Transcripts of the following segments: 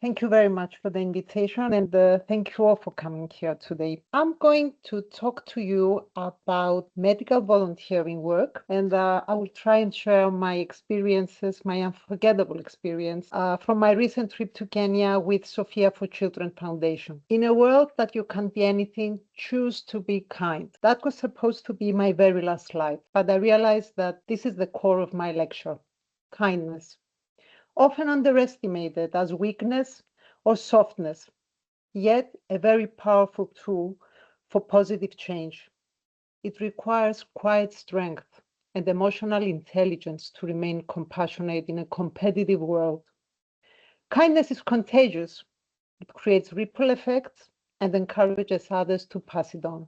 Thank you very much for the invitation, and thank you all for coming here today. I'm going to talk to you about medical volunteering work, and I will try and share my experiences, my unforgettable experience from my recent trip to Kenya with Sophia for Children Foundation. In a world that you can't be anything, choose to be kind. That was supposed to be my very last slide, but I realized that this is the core of my lecture: kindness. Often underestimated as weakness or softness, yet a very powerful tool for positive change. It requires quiet strength and emotional intelligence to remain compassionate in a competitive world. Kindness is contagious. It creates ripple effects and encourages others to pass it on.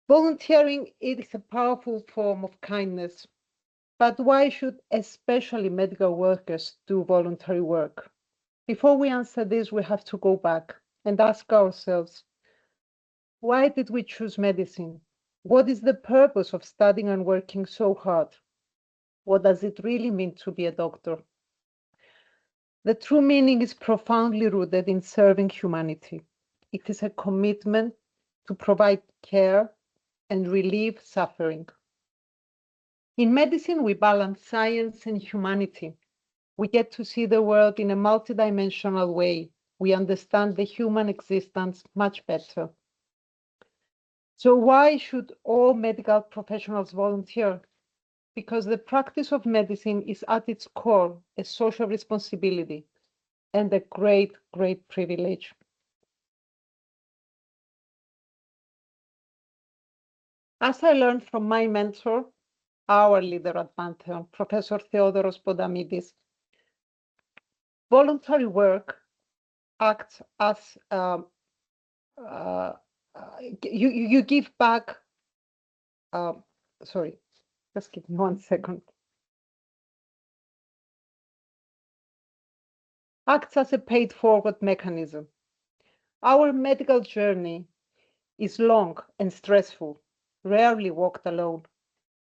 Volunteering is a powerful form of kindness. But why should especially medical workers do voluntary work? Before we answer this, we have to go back and ask ourselves, why did we choose medicine? What is the purpose of studying and working so hard? What does it really mean to be a doctor? The true meaning is profoundly rooted in serving humanity. It is a commitment to provide care and relieve suffering. In medicine, we balance science and humanity. We get to see the world in a multidimensional way. We understand the human existence much better. So why should all medical professionals volunteer? Because the practice of medicine is at its core a social responsibility and a great, great privilege. As I learned from my mentor, our leader at Pantheo, Professor Theodoros Podamidis, voluntary work acts as you give back. Sorry, just give me 1 second. Acts as a paid forward mechanism. Our medical journey is long and stressful, rarely walked alone.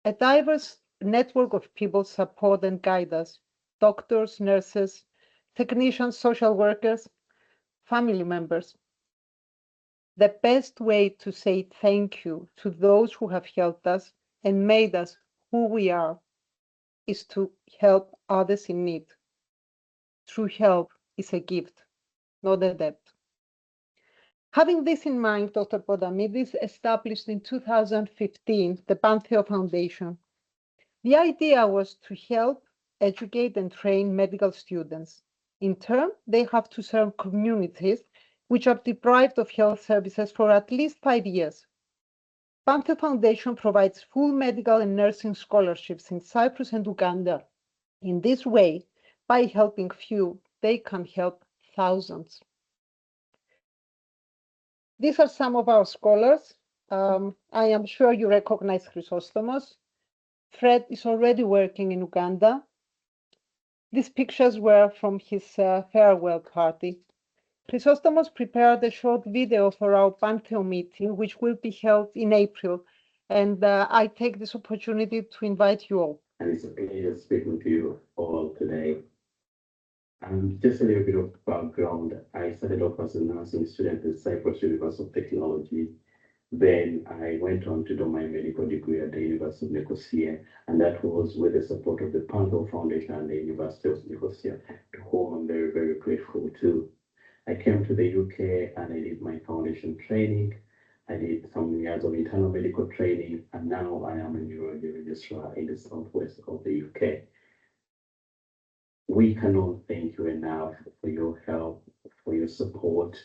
A diverse network of people support and guide us: doctors, nurses, technicians, social workers, family members. The best way to say thank you to those who have helped us and made us who we are is to help others in need. True help is a gift, not a debt. Having this in mind, Dr. Podamidis established in 2015 the Pantheo Foundation. The idea was to help, educate, and train medical students. In turn, they have to serve communities which are deprived of health services for at least 5 years. Pantheo Foundation provides full medical and nursing scholarships in Cyprus and Uganda. In this way, by helping few, they can help thousands. These are some of our scholars. I am sure you recognize Chrysostomos. Fred is already working in Uganda. These pictures were from his farewell party. Chrysostomos prepared a short video for our Pantheo meeting, which will be held in April. And I take this opportunity to invite you all. And it's a pleasure speaking to you all today. Just a little bit of background. I started off as a nursing student at Cyprus University of Technology. Then I went on to do my medical degree at the University of Nicosia, and that was with the support of the Pantheo Foundation and the University of Nicosia, to whom I'm very, very grateful to. I came to the UK and I did my foundation training. I did some years of internal medical training, and now I am a neurology registrar in the southwest of the UK. We cannot thank you enough for your help, for your support.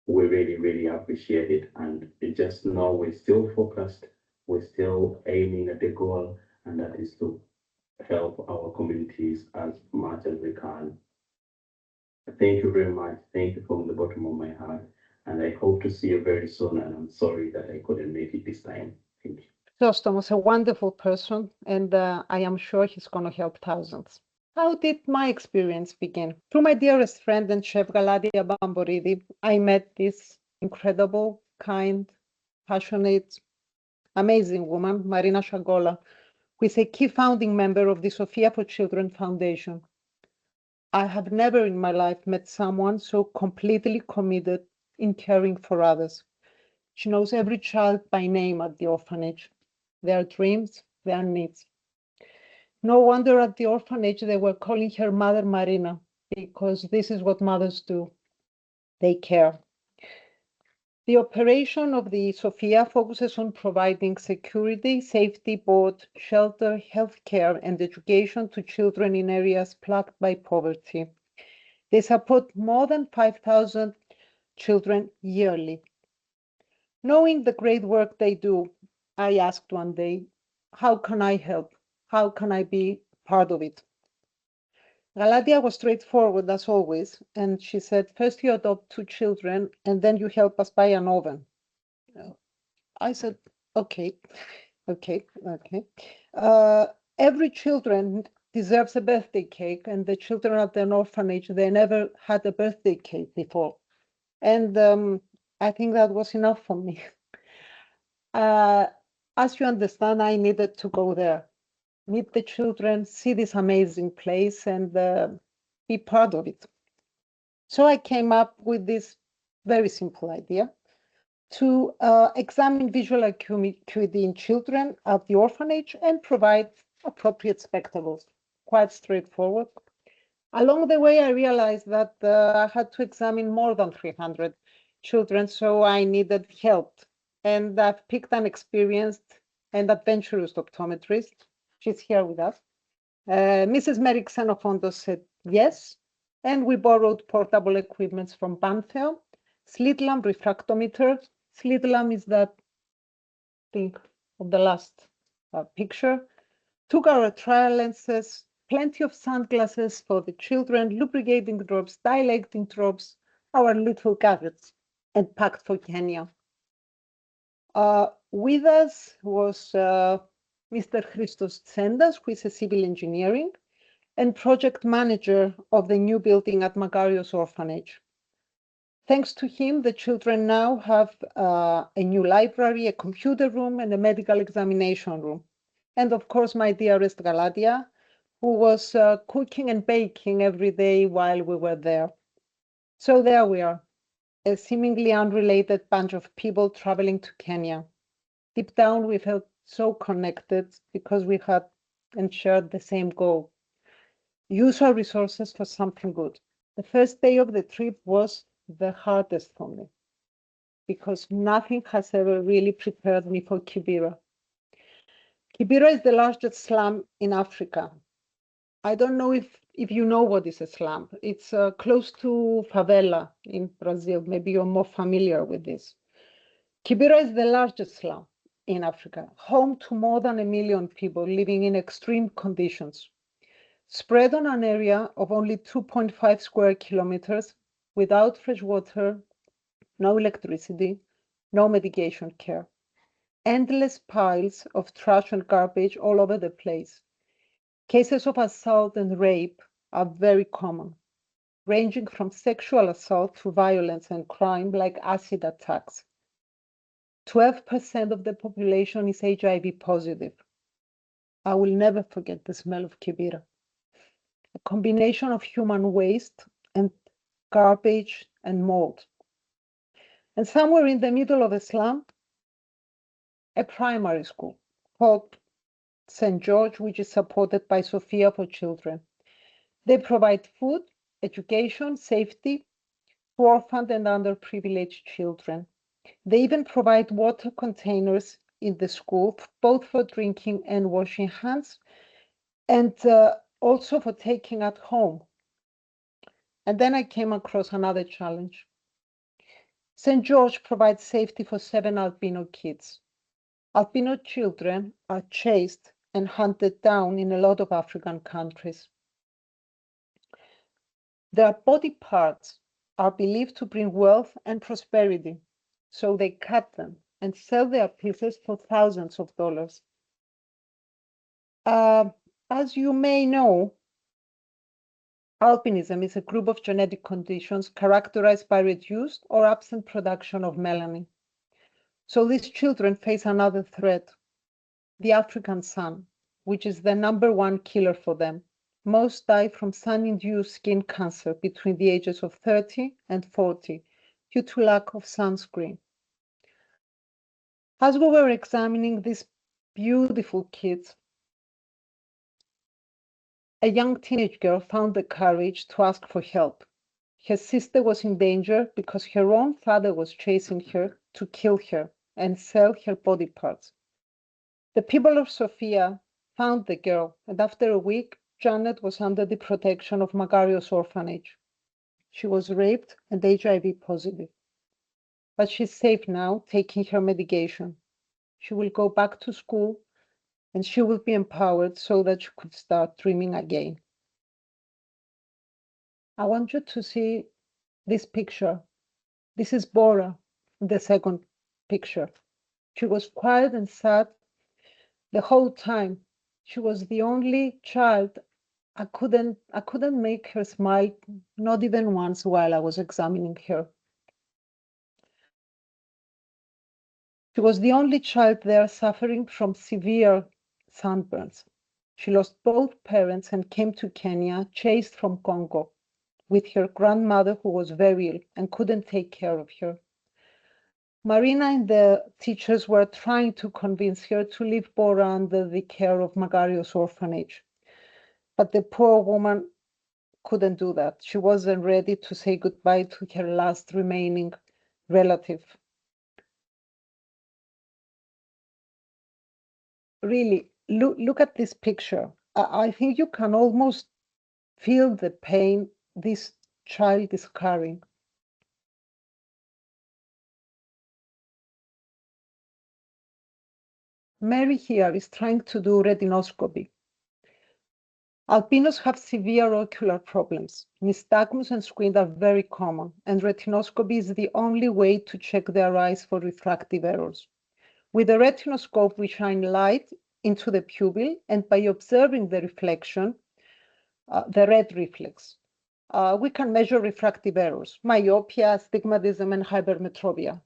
We really, really appreciate it. And just know we're still focused, we're still aiming at the goal, and that is to help our communities as much as we can. Thank you very much. Thank you from the bottom of my heart. And I hope to see you very soon. And I'm sorry that I couldn't make it this time. Thank you. Chrysostom was a wonderful person, and I am sure he's going to help thousands. How did my experience begin? Through my dearest friend and chef Galadia Bamboridi, I met this incredible, kind, passionate, amazing woman, Marina Shagola, who is a key founding member of the Sophia for Children Foundation. I have never in my life met someone so completely committed in caring for others. She knows every child by name at the orphanage, their dreams, their needs. No wonder at the orphanage they were calling her Mother Marina, because this is what mothers do. They care. The operation of the Sophia focuses on providing security, safety, board, shelter, healthcare, and education to children in areas plagued by poverty. They support more than 5,000 children yearly. Knowing the great work they do, I asked one day, how can I help? How can I be part of it? Galatia was straightforward as always, and she said, first you adopt 2 children, and then you help us buy an oven. I said, okay. Every children deserves a birthday cake, and the children at an orphanage, they never had a birthday cake before. And I think that was enough for me. As you understand, I needed to go there, meet the children, see this amazing place, and be part of it. So I came up with this very simple idea to examine visual acuity in children at the orphanage and provide appropriate spectacles. Quite straightforward. Along the way, I realized that I had to examine more than 300 children, so I needed help. And I've picked an experienced and adventurous optometrist. She's here with us. Mrs. Mary Xenofondos said yes, and we borrowed portable equipment from Pantheo, slit lamp refractometer. Slit lamp is that thing of the last picture. Took our trial lenses, plenty of sunglasses for the children, lubricating drops, dilating drops, our little gadgets, and packed for Kenya. With us was Mr. Christos Tsendas, who is a civil engineering and project manager of the new building at Makarios Orphanage. Thanks to him, the children now have a new library, a computer room, and a medical examination room. And of course, my dearest Galatia, who was cooking and baking every day while we were there. So there we are, a seemingly unrelated bunch of people traveling to Kenya. Deep down, we felt so connected because we had and shared the same goal. Use our resources for something good. The first day of the trip was the hardest for me because nothing has ever really prepared me for Kibera. Kibera is the largest slum in Africa. I don't know if you know what is a slum. It's close to favela in Brazil. Maybe you're more familiar with this. Kibera is the largest slum in Africa, home to more than 1 million people living in extreme conditions, spread on an area of only 2.5 square kilometers, without fresh water, no electricity, no medication care. Endless piles of trash and garbage all over the place. Cases of assault and rape are very common, ranging from sexual assault to violence and crime like acid attacks. 12% of the population is HIV positive. I will never forget the smell of Kibera. A combination of human waste and garbage and mold. And somewhere in the middle of the slum, a primary school called St. George, which is supported by Sophia for Children. They provide food, education, safety to orphaned and underprivileged children. They even provide water containers in the school, both for drinking and washing hands, and also for taking at home. And then I came across another challenge. St. George provides safety for 7 albino kids. Albino children are chased and hunted down in a lot of African countries. Their body parts are believed to bring wealth and prosperity, so they cut them and sell their pieces for thousands of dollars. As you may know, albinism is a group of genetic conditions characterized by reduced or absent production of melanin. So these children face another threat, the African sun, which is the #1 killer for them. Most die from sun-induced skin cancer between the ages of 30 and 40 due to lack of sunscreen. As we were examining these beautiful kids, a young teenage girl found the courage to ask for help. Her sister was in danger because her own father was chasing her to kill her and sell her body parts. The people of Sofia found the girl, and after a week, Janet was under the protection of Magarios orphanage. She was raped and HIV positive. But she's safe now, taking her medication. She will go back to school and she will be empowered so that she could start dreaming again. I want you to see this picture. This is Bora, the second picture. She was quiet and sad the whole time. She was the only child. I couldn't make her smile, not even once while I was examining her. She was the only child there suffering from severe sunburns. She lost both parents and came to Kenya, chased from Congo, with her grandmother who was very ill and couldn't take care of her. Marina and the teachers were trying to convince her to leave Bora under the care of Magarios orphanage. But the poor woman couldn't do that. She wasn't ready to say goodbye to her last remaining relative. Really, look at this picture. I think you can almost feel the pain this child is carrying. Mary here is trying to do retinoscopy. Albinos have severe ocular problems. Nystagmus and squint are very common, and retinoscopy is the only way to check their eyes for refractive errors. With a retinoscope, we shine light into the pupil, and by observing the reflection, the red reflex, we can measure refractive errors, myopia, astigmatism, and hypermetropia.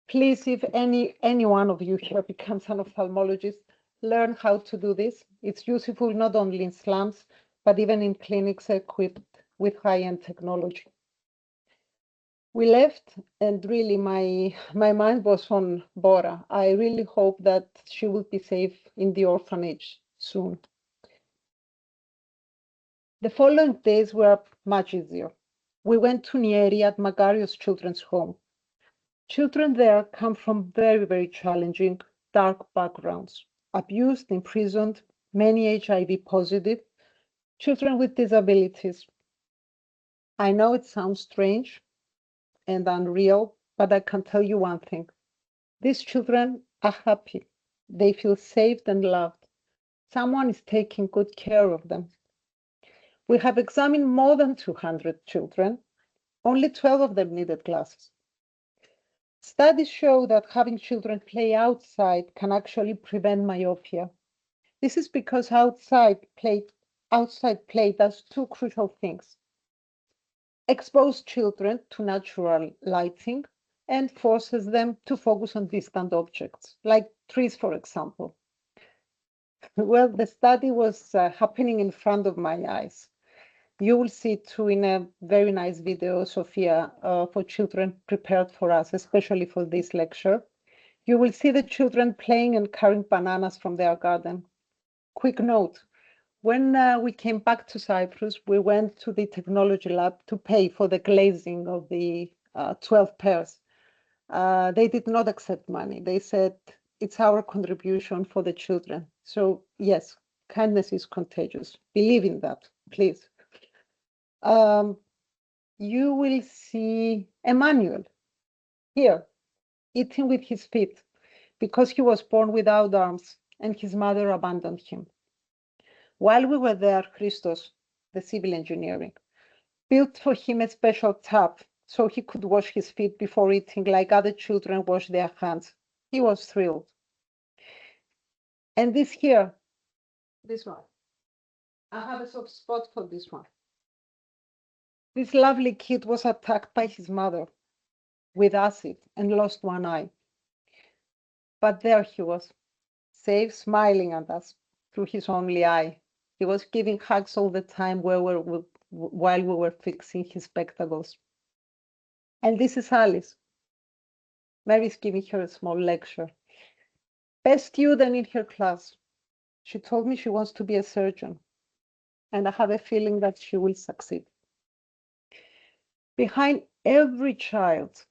Please, if any one of you here becomes an ophthalmologist, learn how to do this. It's useful not only in slums, but even in clinics equipped with high-end technology. We left, and really my mind was on Bora. I really hope that she will be safe in the orphanage soon. The following days were much easier. We went to Nieri at Magarios Children's Home. Children there come from very, very challenging, dark backgrounds, abused, imprisoned, many HIV positive, children with disabilities. I know it sounds strange and unreal, but I can tell you one thing. These children are happy. They feel safe and loved. Someone is taking good care of them. We have examined more than 200 children. Only 12 of them needed glasses. Studies show that having children play outside can actually prevent myopia. This is because outside play does two crucial things. Expose children to natural lighting and forces them to focus on distant objects, like trees, for example. Well, the study was happening in front of my eyes. You will see it too in a very nice video, Sophia, for children prepared for us, especially for this lecture. You will see the children playing and carrying bananas from their garden. Quick note, when we came back to Cyprus, we went to the technology lab to pay for the glazing of the 12 pairs. They did not accept money. They said, it's our contribution for the children. So yes, kindness is contagious. Believe in that, please. You will see Emmanuel here, eating with his feet, because he was born without arms and his mother abandoned him. While we were there, Christos, the civil engineering, built for him a special tap so he could wash his feet before eating like other children wash their hands. He was thrilled. And this here, this one, I have a soft spot for this one. This lovely kid was attacked by his mother with acid and lost one eye. But there he was, safe, smiling at us through his only eye. He was giving hugs all the time while we were fixing his spectacles. And this is Alice. Mary's giving her a small lecture. Best student in her class. She told me she wants to be a surgeon, and I have a feeling that she will succeed. Behind every child,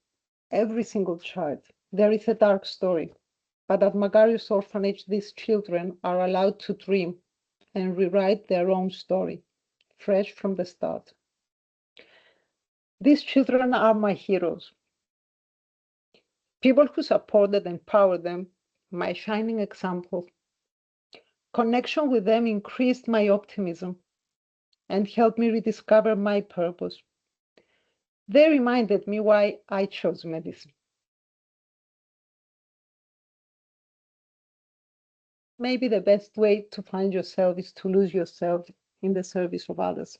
every single child, there is a dark story. But at Magarius Orphanage, these children are allowed to dream and rewrite their own story, fresh from the start. These children are my heroes. People who supported and empowered them, my shining example. Connection with them increased my optimism and helped me rediscover my purpose. They reminded me why I chose medicine. Maybe the best way to find yourself is to lose yourself in the service of others.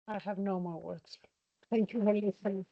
I have no more words. Thank you for listening.